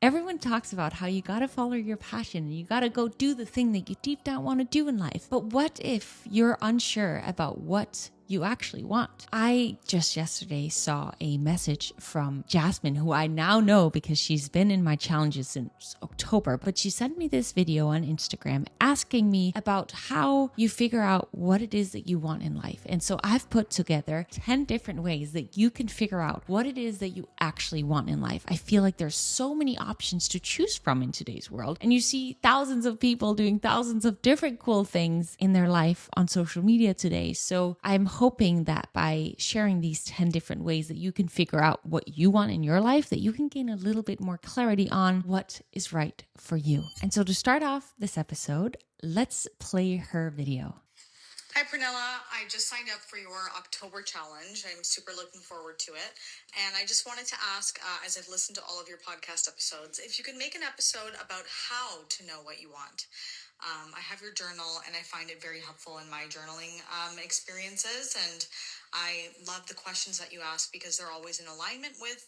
Everyone talks about how you gotta follow your passion and you gotta go do the thing that you deep down want to do in life. But what if you're unsure about what you actually want? I just yesterday saw a message from Jasmine, who I now know because she's been in my challenges since October, but she sent me this video on Instagram asking me about how you figure out what it is that you want in life. And so I've put together 10 different ways that you can figure out what it is that you actually want in life. I feel like there's so many options to choose from in today's world, and you see thousands of people doing thousands of different cool things in their life on social media today. So I'm hoping that by sharing these 10 different ways that you can figure out what you want in your life, that you can gain a little bit more clarity on what is right for you. And so to start off this episode, let's play her video. Hi, Pernilla. I just signed up for your October challenge. I'm super looking forward to it. And I just wanted to ask, as I've listened to all of your podcast episodes, if you could make an episode about how to know what you want. I have your journal, and I find it very helpful in my journaling experiences. And I love the questions that you ask because they're always in alignment with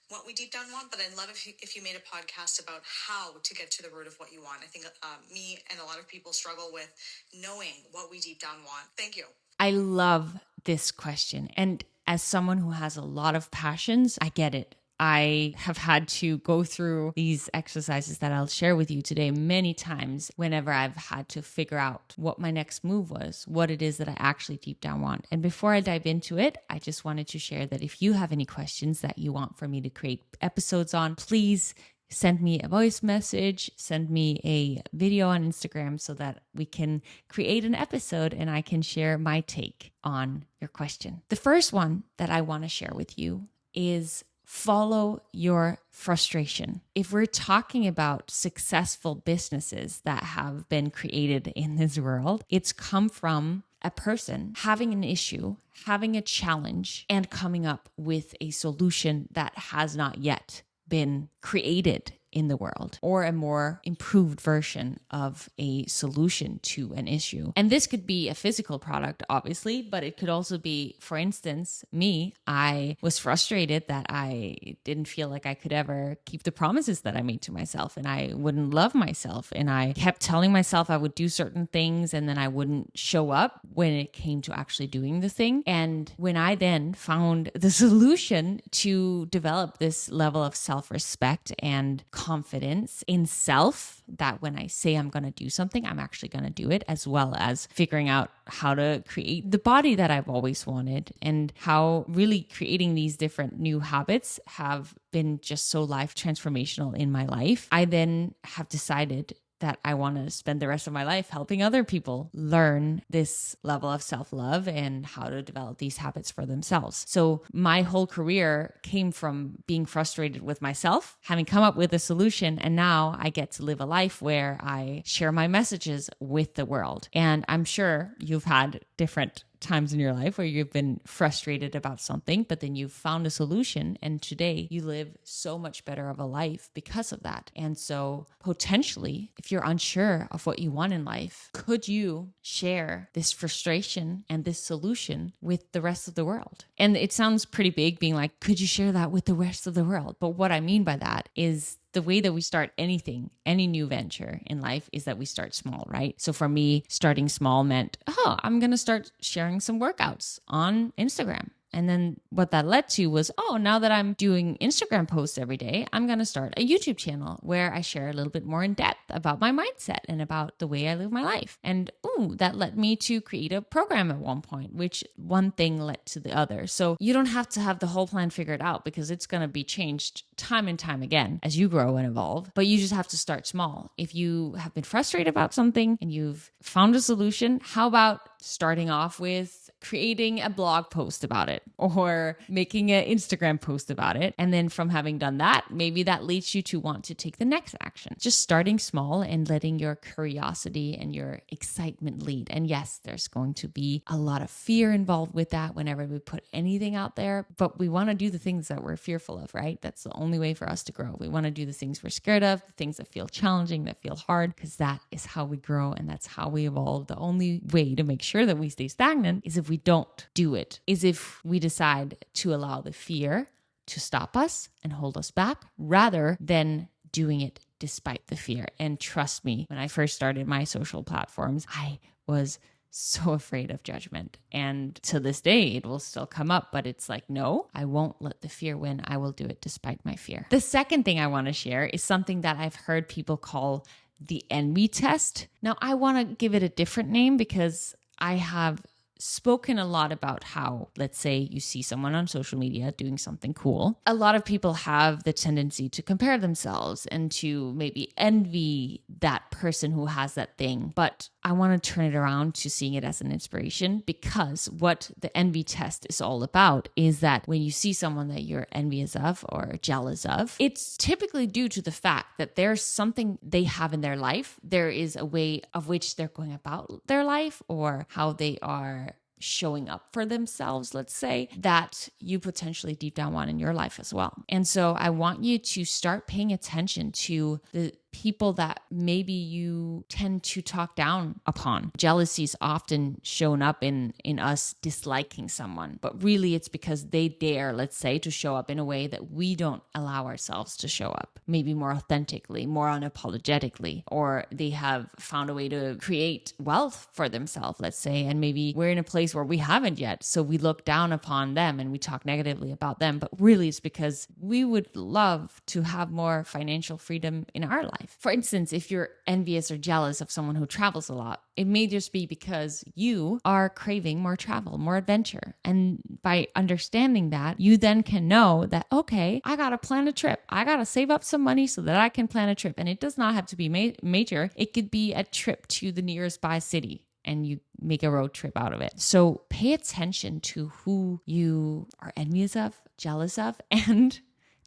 what we deep down want. But I'd love if you made a podcast about how to get to the root of what you want. I think me and a lot of people struggle with knowing what we deep down want. Thank you. I love this question. And as someone who has a lot of passions, I get it. I have had to go through these exercises that I'll share with you today many times whenever I've had to figure out what my next move was, what it is that I actually deep down want. And before I dive into it, I just wanted to share that if you have any questions that you want for me to create episodes on, please send me a voice message, send me a video on Instagram so that we can create an episode and I can share my take on your question. The first one that I want to share with you is follow your frustration. If we're talking about successful businesses that have been created in this world, it's come from a person having an issue, having a challenge, and coming up with a solution that has not yet been created in the world, or a more improved version of a solution to an issue. And this could be a physical product, obviously, but it could also be, for instance, me. I was frustrated that I didn't feel like I could ever keep the promises that I made to myself, and I wouldn't love myself. And I kept telling myself I would do certain things, and then I wouldn't show up when it came to actually doing the thing. And when I then found the solution to develop this level of self-respect and confidence in self, that when I say I'm going to do something, I'm actually going to do it, as well as figuring out how to create the body that I've always wanted, and how really creating these different new habits have been just so life transformational in my life. I then have decided that I want to spend the rest of my life helping other people learn this level of self-love and how to develop these habits for themselves. So my whole career came from being frustrated with myself, having come up with a solution, and now I get to live a life where I share my messages with the world. And I'm sure you've had different times in your life where you've been frustrated about something, but then you've found a solution, and today you live so much better of a life because of that. And so potentially, if you're unsure of what you want in life, could you share this frustration and this solution with the rest of the world? And it sounds pretty big being like, could you share that with the rest of the world? But what I mean by that is the way that we start anything, any new venture in life, is that we start small, right? So for me, starting small meant, I'm going to start sharing some workouts on Instagram. And then what that led to was, now that I'm doing Instagram posts every day, I'm going to start a YouTube channel where I share a little bit more in depth about my mindset and about the way I live my life. And that led me to create a program at one point, which one thing led to the other. So you don't have to have the whole plan figured out, because it's going to be changed time and time again as you grow and evolve. But you just have to start small. If you have been frustrated about something and you've found a solution, how about starting off with creating a blog post about it or making an Instagram post about it? And then from having done that, maybe that leads you to want to take the next action. Just starting small and letting your curiosity and your excitement lead. And yes, there's going to be a lot of fear involved with that whenever we put anything out there, but we want to do the things that we're fearful of, right? That's the only way for us to grow. We want to do the things we're scared of, the things that feel challenging, that feel hard, because that is how we grow and that's how we evolve. The only way to make sure that we stay stagnant is if we don't do it, is if we decide to allow the fear to stop us and hold us back rather than doing it despite the fear. And trust me, when I first started my social platforms, I was so afraid of judgment. And to this day, it will still come up, but it's like, no, I won't let the fear win. I will do it despite my fear. The second thing I want to share is something that I've heard people call the envy test. Now, I want to give it a different name because I have spoken a lot about how, let's say you see someone on social media doing something cool. A lot of people have the tendency to compare themselves and to maybe envy that person who has that thing. But I want to turn it around to seeing it as an inspiration, because what the envy test is all about is that when you see someone that you're envious of or jealous of, it's typically due to the fact that there's something they have in their life. There is a way of which they're going about their life, or how they are showing up for themselves, let's say, that you potentially deep down want in your life as well. And so I want you to start paying attention to the people that maybe you tend to talk down upon. Jealousy is often shown up in us disliking someone, but really it's because they dare, let's say, to show up in a way that we don't allow ourselves to show up, maybe more authentically, more unapologetically, or they have found a way to create wealth for themselves, let's say, and maybe we're in a place where we haven't yet, so we look down upon them and we talk negatively about them, but really it's because we would love to have more financial freedom in our life. For instance, if you're envious or jealous of someone who travels a lot, it may just be because you are craving more travel, more adventure. And by understanding that, you then can know that, okay, I got to plan a trip. I got to save up some money so that I can plan a trip. And it does not have to be major. It could be a trip to the nearest by city, and you make a road trip out of it. So pay attention to who you are envious of, jealous of, and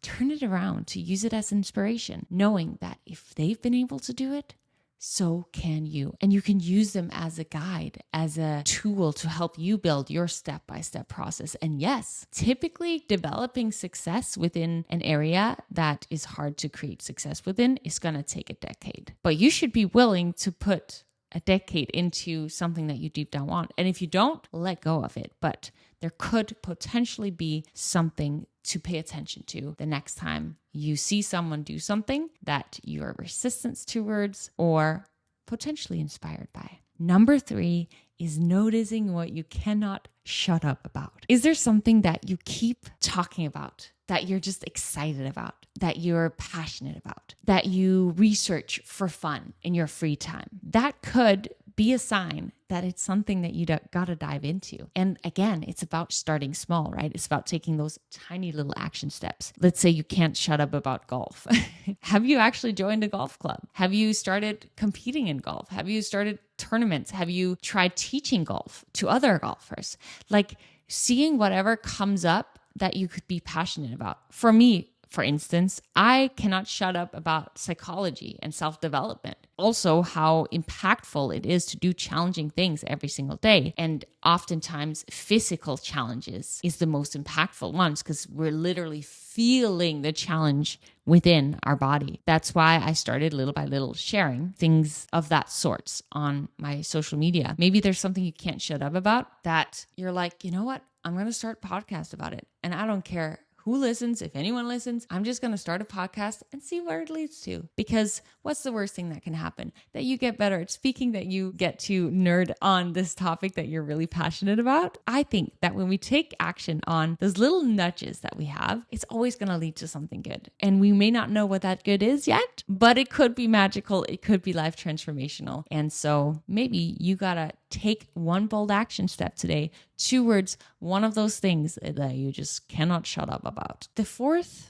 turn it around to use it as inspiration, knowing that if they've been able to do it, so can you. And you can use them as a guide, as a tool to help you build your step-by-step process. And yes, typically developing success within an area that is hard to create success within is going to take a decade. But you should be willing to put a decade into something that you deep down want. And if you don't, let go of it. But there could potentially be something to pay attention to the next time you see someone do something that you're resistant towards or potentially inspired by. Number 3 is noticing what you cannot shut up about. Is there something that you keep talking about, that you're just excited about, that you're passionate about, that you research for fun in your free time? That could be a sign that it's something that you got to dive into. And again, it's about starting small, right? It's about taking those tiny little action steps. Let's say you can't shut up about golf. Have you actually joined a golf club? Have you started competing in golf? Have you started tournaments? Have you tried teaching golf to other golfers? Like seeing whatever comes up that you could be passionate about. For me, for instance, I cannot shut up about psychology and self-development. Also, how impactful it is to do challenging things every single day. And oftentimes, physical challenges is the most impactful ones because we're literally feeling the challenge within our body. That's why I started little by little sharing things of that sorts on my social media. Maybe there's something you can't shut up about that you're like, you know what? I'm going to start a podcast about it. And I don't care who listens, if anyone listens, I'm just going to start a podcast and see where it leads to. Because what's the worst thing that can happen? That you get better at speaking, that you get to nerd on this topic that you're really passionate about. I think that when we take action on those little nudges that we have, it's always going to lead to something good. And we may not know what that good is yet, but it could be magical. It could be life transformational. And so maybe you got to take one bold action step today towards one of those things that you just cannot shut up about. The 4th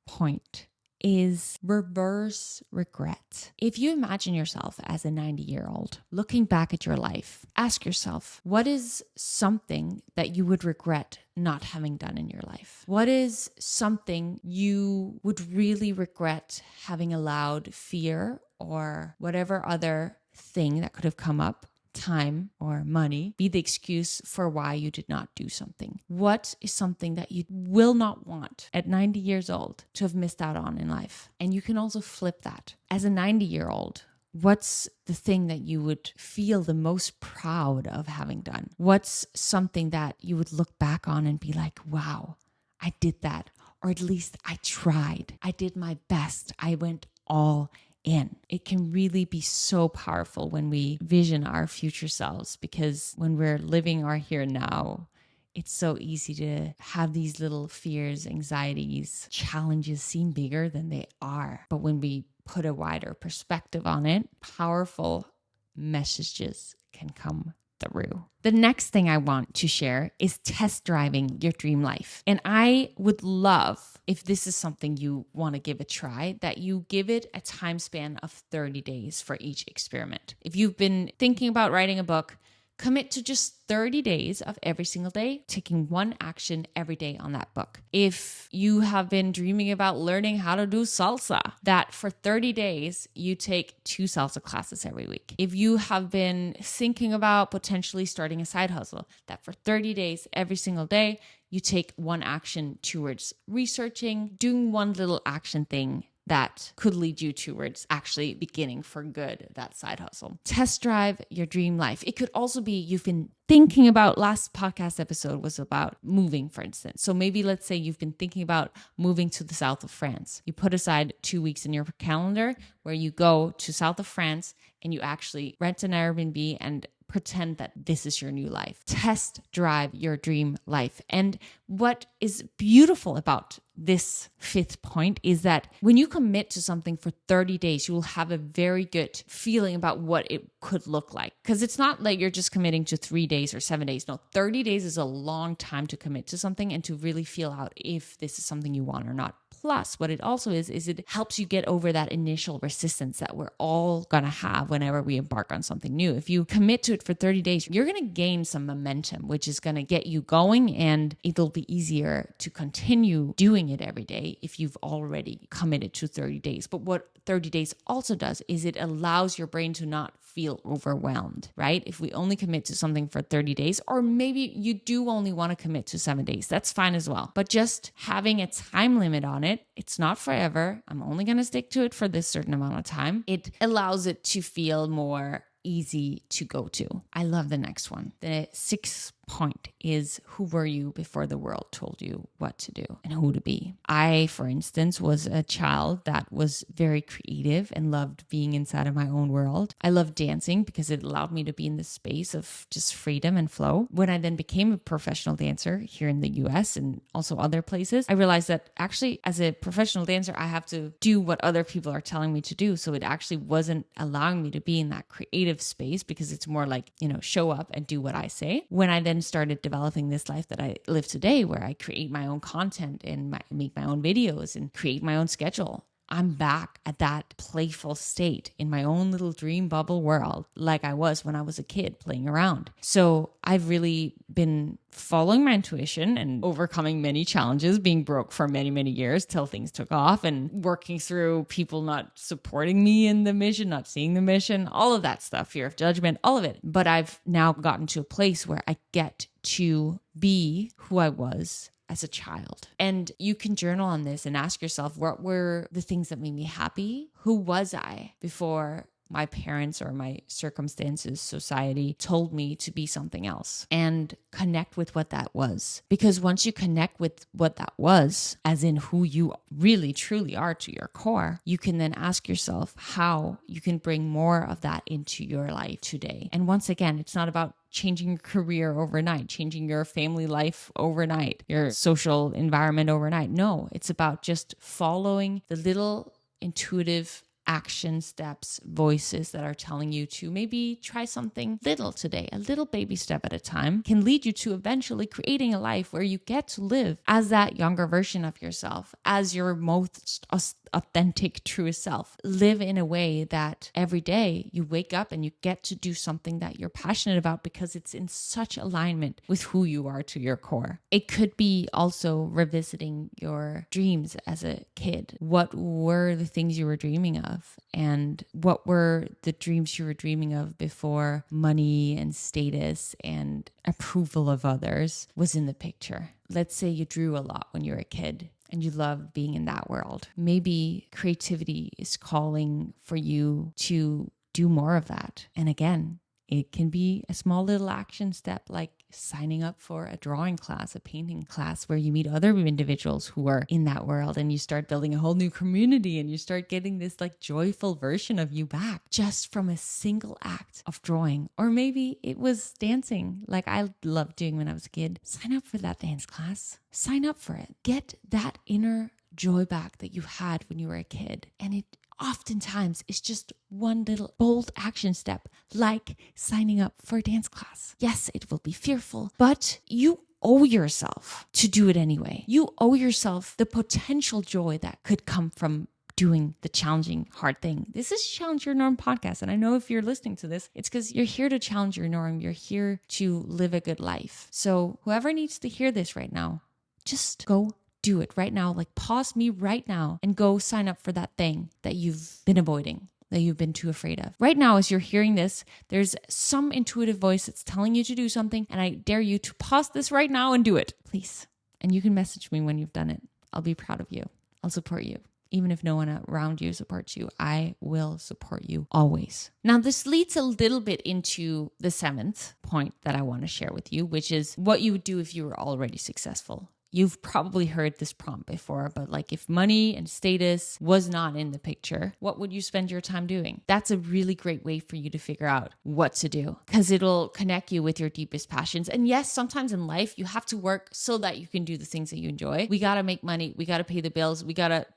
point is reverse regret. If you imagine yourself as a 90-year-old looking back at your life, ask yourself, what is something that you would regret not having done in your life? What is something you would really regret having allowed fear or whatever other thing that could have come up, time or money, be the excuse for why you did not do something? What is something that you will not want at 90 years old to have missed out on in life? And you can also flip that. As a 90-year-old, what's the thing that you would feel the most proud of having done? What's something that you would look back on and be like, wow, I did that. Or at least I tried. I did my best. I went all in. It can really be so powerful when we vision our future selves, because when we're living our here and now, it's so easy to have these little fears, anxieties, challenges seem bigger than they are. But when we put a wider perspective on it, powerful messages can come through. The next thing I want to share is test driving your dream life. And I would love, if this is something you want to give a try, that you give it a time span of 30 days for each experiment. If you've been thinking about writing a book, commit to just 30 days of every single day, taking one action every day on that book. If you have been dreaming about learning how to do salsa, that for 30 days, you take 2 salsa classes every week. If you have been thinking about potentially starting a side hustle, that for 30 days, every single day, you take one action towards researching, doing one little action thing that could lead you towards actually beginning for good that side hustle. Test drive your dream life. It could also be you've been thinking about, last podcast episode was about moving, for instance. So maybe let's say you've been thinking about moving to the south of France. You put aside 2 weeks in your calendar where you go to south of France and you actually rent an Airbnb and pretend that this is your new life. Test drive your dream life. And what is beautiful about this 5th point is that when you commit to something for 30 days, you will have a very good feeling about what it could look like. Because it's not like you're just committing to 3 days or 7 days. No, 30 days is a long time to commit to something and to really feel out if this is something you want or not. Plus, what it also is it helps you get over that initial resistance that we're all going to have whenever we embark on something new. If you commit to it for 30 days, you're going to gain some momentum, which is going to get you going, and it'll be easier to continue doing it every day if you've already committed to 30 days. But what 30 days also does is it allows your brain to not feel overwhelmed, right? If we only commit to something for 30 days, or maybe you do only want to commit to 7 days, that's fine as well. But just having a time limit on it, it's not forever. I'm only going to stick to it for this certain amount of time. It allows it to feel more easy to go to. I love the next one. The 6th point is, who were you before the world told you what to do and who to be? I, for instance, was a child that was very creative and loved being inside of my own world. I loved dancing because it allowed me to be in this space of just freedom and flow. When I then became a professional dancer here in the US and also other places, I realized that actually as a professional dancer, I have to do what other people are telling me to do. So it actually wasn't allowing me to be in that creative space, because it's more like, show up and do what I say. When I then started developing this life that I live today, where I create my own content and make my own videos and create my own schedule, I'm back at that playful state in my own little dream bubble world, like I was when I was a kid playing around. So I've really been following my intuition and overcoming many challenges, being broke for many, many years till things took off, and working through people not supporting me in the mission, not seeing the mission, all of that stuff, fear of judgment, all of it. But I've now gotten to a place where I get to be who I was as a child. And you can journal on this and ask yourself, what were the things that made me happy? Who was I before my parents or my circumstances, society told me to be something else? And connect with what that was. Because once you connect with what that was, as in who you really truly are to your core, you can then ask yourself how you can bring more of that into your life today. And once again, it's not about changing your career overnight, changing your family life overnight, your social environment overnight. No, it's about just following the little intuitive action steps, voices that are telling you to maybe try something little today. A little baby step at a time can lead you to eventually creating a life where you get to live as that younger version of yourself, as your most authentic, truest self. Live in a way that every day you wake up and you get to do something that you're passionate about because it's in such alignment with who you are to your core. It could be also revisiting your dreams as a kid. What were the things you were dreaming of? And what were the dreams you were dreaming of before money and status and approval of others was in the picture? Let's say you drew a lot when you were a kid and you love being in that world. Maybe creativity is calling for you to do more of that. And again, It can be a small little action step like signing up for a drawing class, a painting class where you meet other individuals who are in that world and you start building a whole new community and you start getting this like joyful version of you back just from a single act of drawing. Or maybe it was dancing like I loved doing when I was a kid. Sign up for that dance class. Sign up for it. Get that inner joy back that you had when you were a kid. And it oftentimes is just one little bold action step, like signing up for a dance class. Yes, it will be fearful, but you owe yourself to do it anyway. You owe yourself the potential joy that could come from doing the challenging, hard thing. This is Challenge Your Norm podcast. And I know if you're listening to this, it's because you're here to challenge your norm. You're here to live a good life. So whoever needs to hear this right now, just go do it right now. Like pause me right now and go sign up for that thing that you've been avoiding, that you've been too afraid of. Right now, as you're hearing this, there's some intuitive voice that's telling you to do something. And I dare you to pause this right now and do it, please. And you can message me when you've done it. I'll be proud of you. I'll support you. Even if no one around you supports you, I will support you always. Now, this leads a little bit into the 7th point that I want to share with you, which is what you would do if you were already successful. You've probably heard this prompt before, but like if money and status was not in the picture, what would you spend your time doing? That's a really great way for you to figure out what to do because it'll connect you with your deepest passions. And yes, sometimes in life, you have to work so that you can do the things that you enjoy. We got to make money. We got to pay the bills.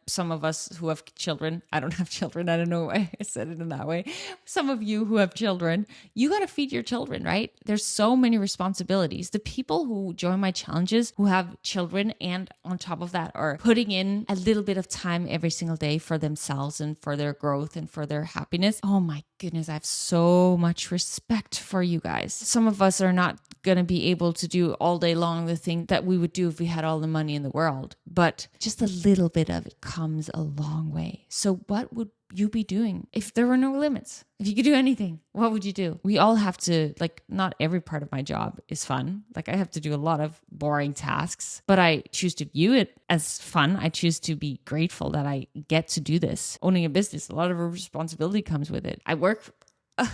Some of us who have children, I don't have children. I don't know why I said it in that way. Some of you who have children, you got to feed your children, right? There's so many responsibilities. The people who join my challenges who have children and on top of that are putting in a little bit of time every single day for themselves and for their growth and for their happiness. Oh my goodness, I have so much respect for you guys. Some of us are not going to be able to do all day long the thing that we would do if we had all the money in the world, but just a little bit of it comes a long way. So what would you be doing if there were no limits? If you could do anything, what would you do? We all have to, not every part of my job is fun. I have to do a lot of boring tasks, but I choose to view it as fun. I choose to be grateful that I get to do this. Owning a business, a lot of responsibility comes with it. I work a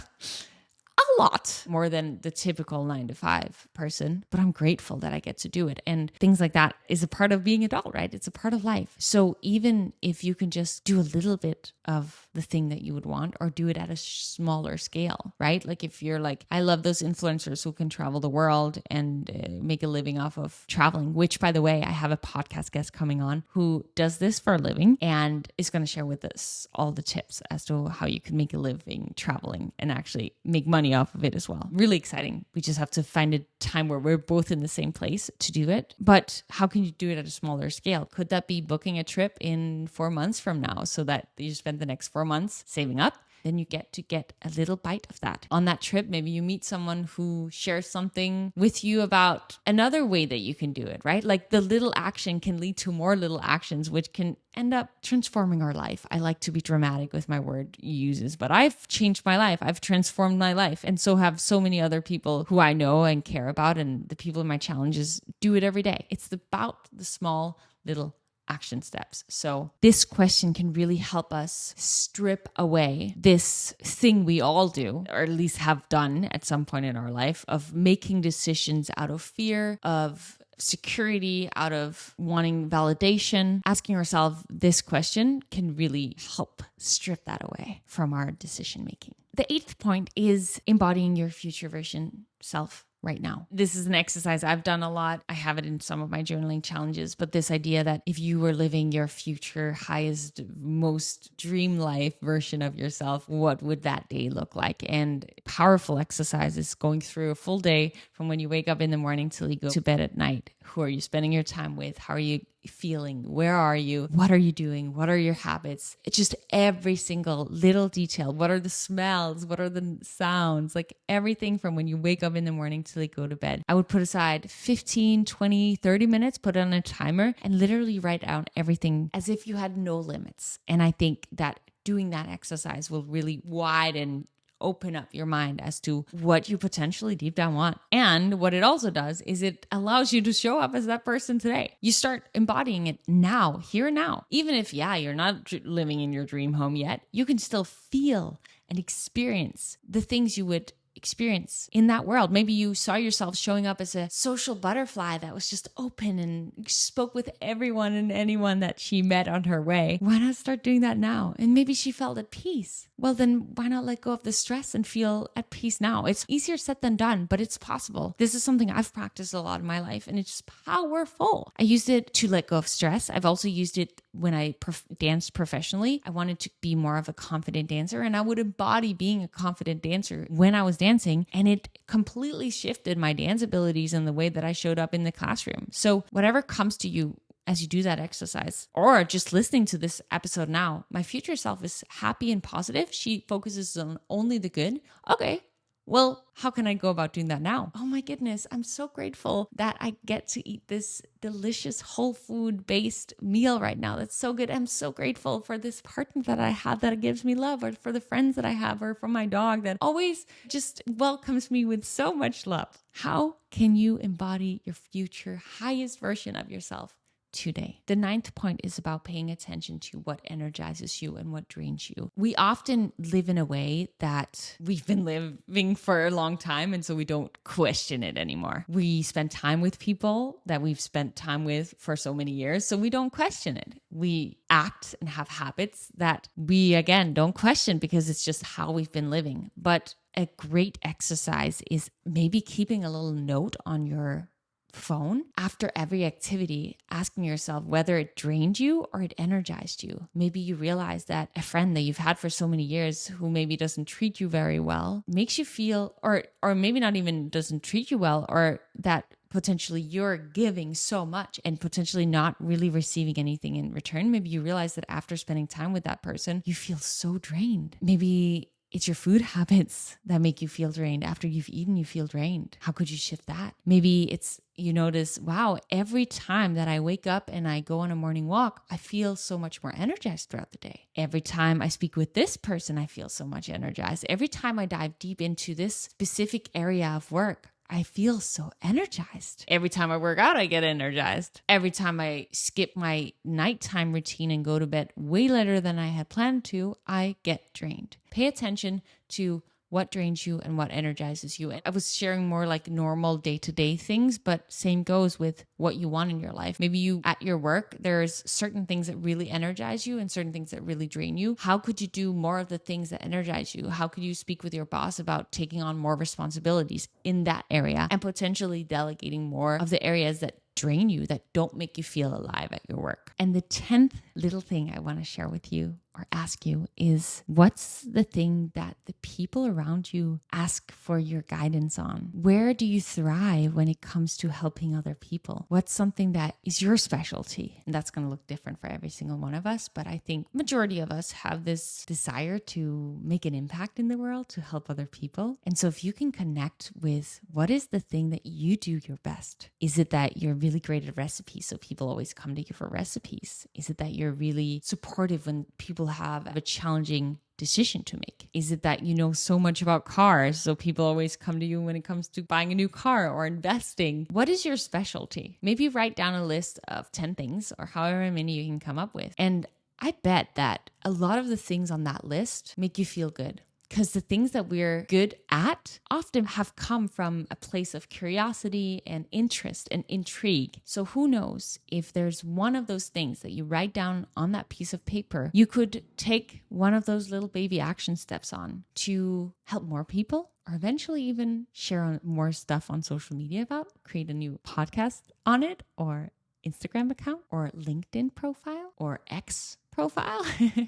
lot more than the typical 9-to-5 person, but I'm grateful that I get to do it. And things like that is a part of being adult, right? It's a part of life. So even if you can just do a little bit of the thing that you would want or do it at a smaller scale, right? Like if you're I love those influencers who can travel the world and make a living off of traveling, which by the way, I have a podcast guest coming on who does this for a living and is going to share with us all the tips as to how you can make a living traveling and actually make money off of it as well. Really exciting. We just have to find a time where we're both in the same place to do it. But how can you do it at a smaller scale? Could that be booking a trip in 4 months from now so that you spend the next 4 months saving up? Then you get to get a little bite of that. On that trip, maybe you meet someone who shares something with you about another way that you can do it, right? Like the little action can lead to more little actions, which can end up transforming our life. I like to be dramatic with my word uses, but I've changed my life. I've transformed my life. And so have so many other people who I know and care about. And the people in my challenges do it every day. It's about the small little action steps. So this question can really help us strip away this thing we all do, or at least have done at some point in our life, of making decisions out of fear, of security, out of wanting validation. Asking ourselves this question can really help strip that away from our decision making. The 8th point is embodying your future version self right now. This is an exercise I've done a lot. I have it in some of my journaling challenges, but this idea that if you were living your future, highest, most dream life version of yourself, what would that day look like? And powerful exercises going through a full day from when you wake up in the morning till you go to bed at night. Who are you spending your time with? How are you feeling? Where are you? What are you doing? What are your habits? It's just every single little detail. What are the smells? What are the sounds? Like everything from when you wake up in the morning till you go to bed. I would put aside 15, 20, 30 minutes, put it on a timer and literally write down everything as if you had no limits. And I think that doing that exercise will really widen, open up your mind as to what you potentially deep down want. And what it also does is it allows you to show up as that person today. You start embodying it now, here and now. Even if, you're not living in your dream home yet, you can still feel and experience the things you would experience in that world. Maybe you saw yourself showing up as a social butterfly that was just open and spoke with everyone and anyone that she met on her way. Why not start doing that now? And maybe she felt at peace. Well, then why not let go of the stress and feel at peace now? It's easier said than done, but it's possible. This is something I've practiced a lot in my life, and it's powerful. I used it to let go of stress. I've also used it when I danced professionally. I wanted to be more of a confident dancer, and I would embody being a confident dancer when I was dancing, and it completely shifted my dance abilities and the way that I showed up in the classroom. So whatever comes to you as you do that exercise, or just listening to this episode now, my future self is happy and positive. She focuses on only the good. Okay, well, how can I go about doing that now? Oh my goodness, I'm so grateful that I get to eat this delicious whole food based meal right now. That's so good. I'm so grateful for this partner that I have that gives me love, or for the friends that I have, or for my dog that always just welcomes me with so much love. How can you embody your future highest version of yourself today? The 9th point is about paying attention to what energizes you and what drains you. We often live in a way that we've been living for a long time, and so we don't question it anymore. We spend time with people that we've spent time with for so many years, so we don't question it. We act and have habits that we, again, don't question because it's just how we've been living. But a great exercise is maybe keeping a little note on your phone after every activity, asking yourself whether it drained you or it energized you. Maybe you realize that a friend that you've had for so many years who maybe doesn't treat you very well makes you feel, or maybe not even doesn't treat you well, or that potentially you're giving so much and potentially not really receiving anything in return. Maybe you realize that after spending time with that person, you feel so drained. Maybe it's your food habits that make you feel drained. After you've eaten, you feel drained. How could you shift that? Maybe it's, you notice, wow, every time that I wake up and I go on a morning walk, I feel so much more energized throughout the day. Every time I speak with this person, I feel so much energized. Every time I dive deep into this specific area of work, I feel so energized. Every time I work out, I get energized. Every time I skip my nighttime routine and go to bed way later than I had planned to, I get drained. Pay attention to what drains you and what energizes you. And I was sharing more like normal day-to-day things, but same goes with what you want in your life. Maybe you at your work, there's certain things that really energize you and certain things that really drain you. How could you do more of the things that energize you? How could you speak with your boss about taking on more responsibilities in that area and potentially delegating more of the areas that drain you, that don't make you feel alive at your work? And the 10th little thing I want to share with you or ask you is, what's the thing that the people around you ask for your guidance on? Where do you thrive when it comes to helping other people? What's something that is your specialty? And that's going to look different for every single one of us, but I think majority of us have this desire to make an impact in the world, to help other people. And so if you can connect with what is the thing that you do your best? Is it that you're really great at recipes, so people always come to you for recipes? Is it that you're really supportive when people have a challenging decision to make? Is it that you know so much about cars, so people always come to you when it comes to buying a new car or investing? What is your specialty? Maybe write down a list of 10 things or however many you can come up with. And I bet that a lot of the things on that list make you feel good. Because the things that we're good at often have come from a place of curiosity and interest and intrigue. So who knows, if there's one of those things that you write down on that piece of paper, you could take one of those little baby action steps on to help more people, or eventually even share more stuff on social media about, create a new podcast on it, or Instagram account, or LinkedIn profile, or X profile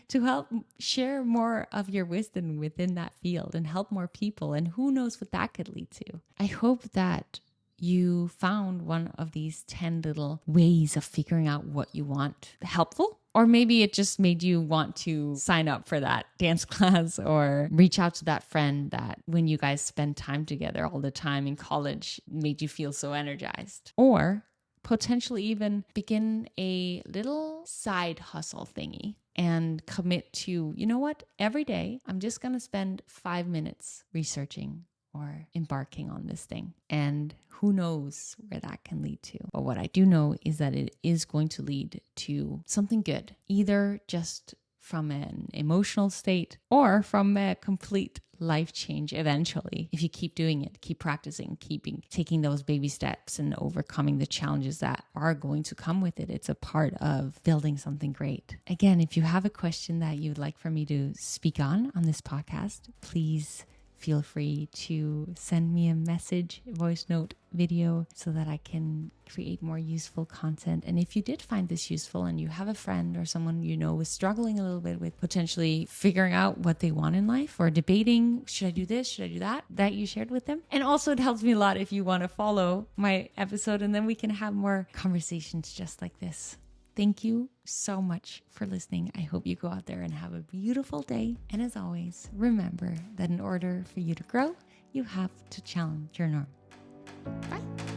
to help share more of your wisdom within that field and help more people. And who knows what that could lead to. I hope that you found one of these 10 little ways of figuring out what you want helpful. Or maybe it just made you want to sign up for that dance class or reach out to that friend that when you guys spend time together all the time in college made you feel so energized. Or potentially even begin a little side hustle thingy and commit to, you know what, every day I'm just going to spend 5 minutes researching or embarking on this thing. And who knows where that can lead to. But what I do know is that it is going to lead to something good, either just from an emotional state or from a complete life change eventually if you keep doing it, keep practicing, taking those baby steps and overcoming the challenges that are going to come with it. It's a part of building something great. Again, if you have a question that you'd like for me to speak on this podcast, please feel free to send me a message, voice note, video, so that I can create more useful content. And if you did find this useful and you have a friend or someone you know is struggling a little bit with potentially figuring out what they want in life or debating, should I do this, should I do that you shared with them. And also it helps me a lot if you want to follow my episode, and then we can have more conversations just like this. Thank you so much for listening. I hope you go out there and have a beautiful day. And as always, remember that in order for you to grow, you have to challenge your norm. Bye.